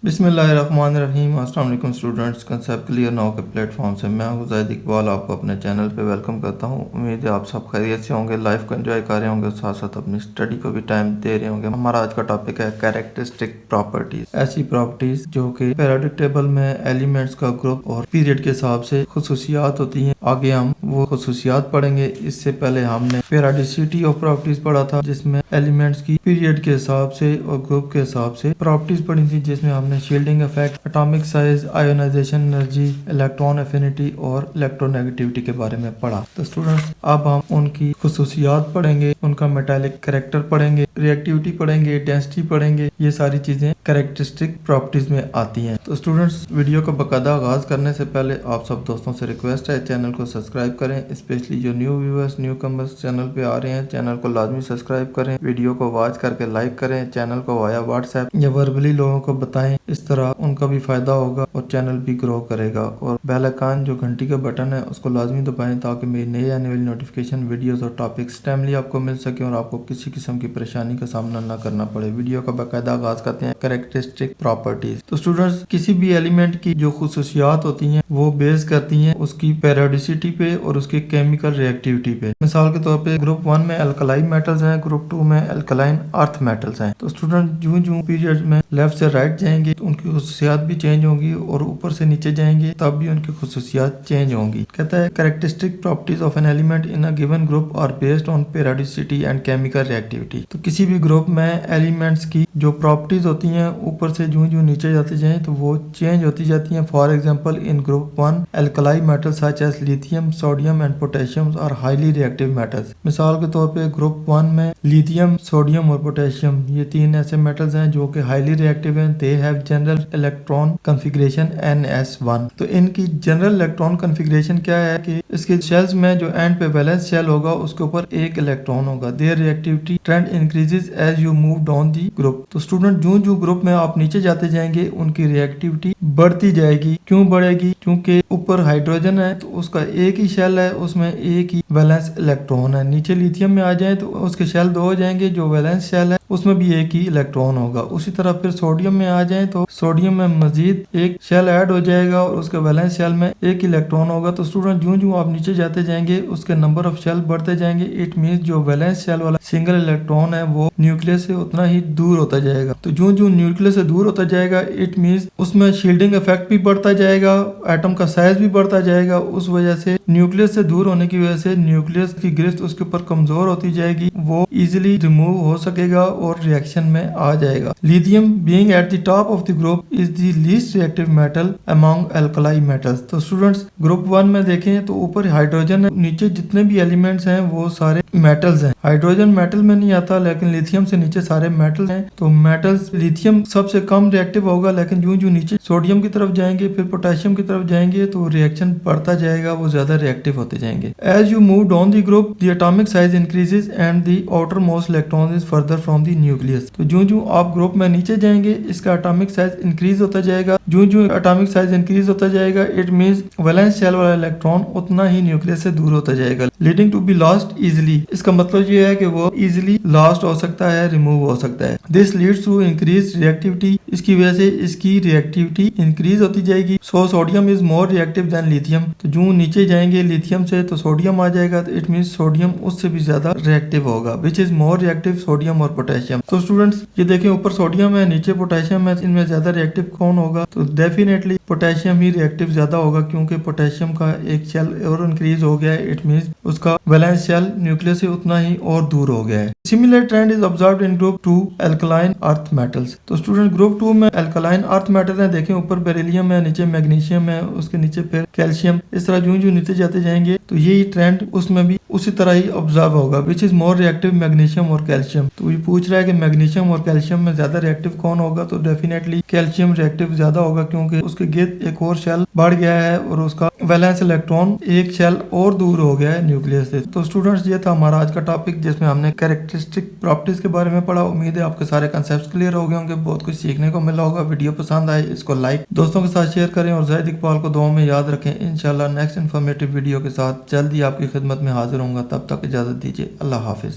बिस्मिल्लाहिर्रहमानिर्रहीम। अस्सलाम वालेकुम स्टूडेंट्स, कंसेप्ट क्लियर नाउ के प्लेटफॉर्म से मैं हूं ज़ाहिद इकबाल, आपको अपने चैनल पे वेलकम करता हूं। उम्मीद है आप सब खैरियत से होंगे, लाइफ को एंजॉय कर रहे होंगे, साथ साथ अपनी स्टडी को भी टाइम दे रहे होंगे। हमारा आज का टॉपिक है कैरेक्टरिस्टिक प्रॉपर्टीज, ऐसी प्रॉपर्टीज जो कि पीरियोडिक टेबल में एलिमेंट्स का ग्रुप और पीरियड के हिसाब से खुसूसियात होती हैं। आगे हम वो खुसूसियात पढ़ेंगे। इससे पहले हमने पेरियोडिसिटी ऑफ प्रॉपर्टीज पढ़ा था, जिसमें एलिमेंट्स की पीरियड के हिसाब से और ग्रुप के हिसाब से प्रॉपर्टीज पढ़ी थी, जिसमें हमने shielding effect, atomic size, ionization energy, electron affinity और इलेक्ट्रोनेगेटिविटी के बारे में पढ़ा। तो स्टूडेंट्स अब हम उनकी खुसूसियात पढ़ेंगे, उनका मेटालिक कैरेक्टर पढ़ेंगे, रिएक्टिविटी पढ़ेंगे, डेंसिटी पढ़ेंगे। ये सारी चीजें कैरेक्टरिस्टिक प्रॉपर्टीज में आती हैं। तो स्टूडेंट्स वीडियो को बाकायदा आगाज करने से पहले आप सब दोस्तों से रिक्वेस्ट है, चैनल को सब्सक्राइब करें। स्पेशली जो new viewers, new commerce channel पे आ रहे हैं, चैनल को लाजमी सब्सक्राइब करें, वीडियो को वॉच करके लाइक करें, चैनल को वाया व्हाट्सएप या वर्बली लोगों को बताएं। इस तरह उनका भी फायदा होगा और चैनल भी ग्रो करेगा। और बेल आइकन जो घंटी का बटन है उसको लाजमी दबाएं, ताकि मेरी नई आने वाली नोटिफिकेशन, वीडियोस और टॉपिक्स टाइमली आपको मिल सके और आपको किसी किस्म की परेशानी का सामना न करना पड़े। वीडियो का बाकायदा आगाज करते हैं। Characteristic properties. तो स्टूडेंट्स किसी भी एलिमेंट की जो खुसूसियात होती हैं वो बेस करती हैं उसकी पेरियोडिसिटी पे और उसके केमिकल रिएक्टिविटी पे। मिसाल के तौर पे ग्रुप 1 में अल्कलाई मेटल्स हैं, ग्रुप 2 में अल्कलाइन अर्थ मेटल्स हैं। तो स्टूडेंट जो पीरियड में लेफ्ट से राइट जाएंगे तो उनकी खुसूसियात भी चेंज होंगी, और ऊपर से नीचे जाएंगे तब भी उनकी खुसूसियात चेंज होंगी। कहता है characteristic properties of an element in a given group are based on periodicity and chemical reactivity. तो किसी भी ग्रुप में एलिमेंट्स की जो प्रॉपर्टीज होती हैं ऊपर से जो नीचे जाते जाएं तो वो चेंज होती जाती हैं। For example in group 1 alkali metals such as lithium, sodium and potassium are highly reactive metals. मिसाल के तौर पे ग्रुप 1 में लिथियम, सोडियम और पोटेशियम, ये तीन ऐसे मेटल्स हैं जो कि हाईली रिएक्टिव हैं। They have general electron configuration NS1। तो इनकी जनरल इलेक्ट्रॉन कॉन्फ़िगरेशन क्या है कि इसके शेल्स में जो एंड पे वैलेंस शेल होगा उसके ऊपर एक इलेक्ट्रॉन होगा। Their reactivity trend increases as you move down the group. तो स्टूडेंट जो ग्रुप में आप नीचे जाते जाएंगे उनकी रिएक्टिविटी बढ़ती जाएगी। क्यों बढ़ेगी? क्योंकि ऊपर हाइड्रोजन है तो उसका एक ही शेल है, उसमें एक ही वैलेंस इलेक्ट्रॉन है। नीचे लिथियम में आ जाए तो उसके शेल दो हो जाएंगे, जो वैलेंस शेल है उसमें भी एक ही इलेक्ट्रॉन होगा। उसी तरह फिर सोडियम में आ जाए तो सोडियम में मजीद एक शेल ऐड हो जाएगा और उसके वैलेंस शेल में एक इलेक्ट्रॉन होगा। तो स्टूडेंट जो आप नीचे जाते जाएंगे उसके नंबर ऑफ शेल बढ़ते जाएंगे। इट मीन्स जो वैलेंस शेल वाला सिंगल इलेक्ट्रॉन है वो न्यूक्लियस से उतना ही दूर होता जाएगा। तो जो न्यूक्लियस से दूर होता जाएगा इट मीन्स उसमें शील्डिंग इफेक्ट भी बढ़ता जाएगा, एटम का साइज भी बढ़ता जाएगा। उस वजह से न्यूक्लियस से दूर होने की वजह से न्यूक्लियस की गिरफ्त उसके ऊपर कमजोर होती जाएगी, वो इजिली रिमूव हो सकेगा और रिएक्शन में आ जाएगा। Lithium being at the top of the group is the least reactive metal among alkali metals. तो स्टूडेंट्स ग्रुप 1 में देखें तो ऊपर हाइड्रोजन है, नीचे जितने भी एलिमेंट्स हैं वो सारे मेटल्स हैं। हाइड्रोजन मेटल में नहीं आता, लेकिन लिथियम से नीचे सारे मेटल्स हैं। तो मेटल्स, लिथियम सबसे कम रिएक्टिव होगा, लेकिन जो नीचे सोडियम की तरफ जाएंगे फिर पोटेशियम की तरफ जाएंगे तो रिएक्शन बढ़ता जाएगा, वो ज्यादा रिएक्टिव होते जाएंगे। As you move down the group the atomic size increases and the outermost electron is further from the nucleus. तो जो आप ग्रुप में नीचे जाएंगे इसका एटॉमिक साइज इंक्रीज होता जाएगा। जो एटॉमिक साइज इंक्रीज होता जाएगा इट मींस वैलेंस शेल वाला इलेक्ट्रॉन उतना ही न्यूक्लियस से दूर होता जाएगा, leading to be lost easily. इसका मतलब ये है कि वो इजिली लॉस्ट हो सकता है, रिमूव हो सकता है। This leads to increase reactivity. इसकी वजह से इसकी रिएक्टिविटी इंक्रीज होती जाएगी। So sodium is more reactive than lithium. तो जो नीचे जाएंगे लिथियम से तो सोडियम आ जाएगा, तो इट मींस सोडियम उससे भी ज्यादा रिएक्टिव होगा, which is more reactive sodium और पोटेशियम। तो स्टूडेंट्स ये देखें ऊपर सोडियम है, नीचे पोटेशियम है, इनमें ज्यादा रिएक्टिव कौन होगा? तो डेफिनेटली पोटेशियम ही रिएक्टिव ज्यादा होगा, क्योंकि पोटेशियम का एक शेल और इंक्रीज हो गया है। इट मींस उसका वैलेंस शेल न्यूक्लियस से उतना ही और दूर हो गया है। Similar trend is observed in group 2 alkaline earth metals. तो स्टूडेंट ग्रुप 2 में अल्कलाइन अर्थ मेटल है, देखें ऊपर बेरिलियम है, नीचे मैग्नीशियम है, उसके नीचे फिर कैल्शियम। इस तरह जो नीचे जाते जाएंगे तो यही ट्रेंड उसमें भी उसी तरह ही ऑब्जर्व होगा, which is more reactive magnesium और कैल्शियम। तो ये पूछ रहा है कि मैग्नीशियम और कैल्शियम में ज्यादा रिएक्टिव कौन होगा? तो डेफिनेटली कैल्शियम रिएक्टिव ज्यादा होगा, क्योंकि उसके गिर्द एक और शेल बढ़ गया है और उसका वैलेंस इलेक्ट्रॉन एक शेल और दूर हो गया है न्यूक्लियस से। तो स्टूडेंट्स ये था हमारा आज का टॉपिक, जिसमें हमने कैरेक्टरिस्टिक प्रॉपर्टीज के बारे में पढ़ा। उम्मीद है आपके सारे कंसेप्ट क्लियर हो गए होंगे, बहुत कुछ सीखने को मिला होगा। वीडियो पसंद आए इसको लाइक, दोस्तों के साथ शेयर करें और ज़ाहिद इकबाल को दुआ में याद रखें। इंशाल्लाह नेक्स्ट इन्फॉर्मेटिव वीडियो के साथ जल्दी आपकी खिदमत में हाजिर होऊंगा। तब तक इजाजत दीजिए। अल्लाह हाफिज।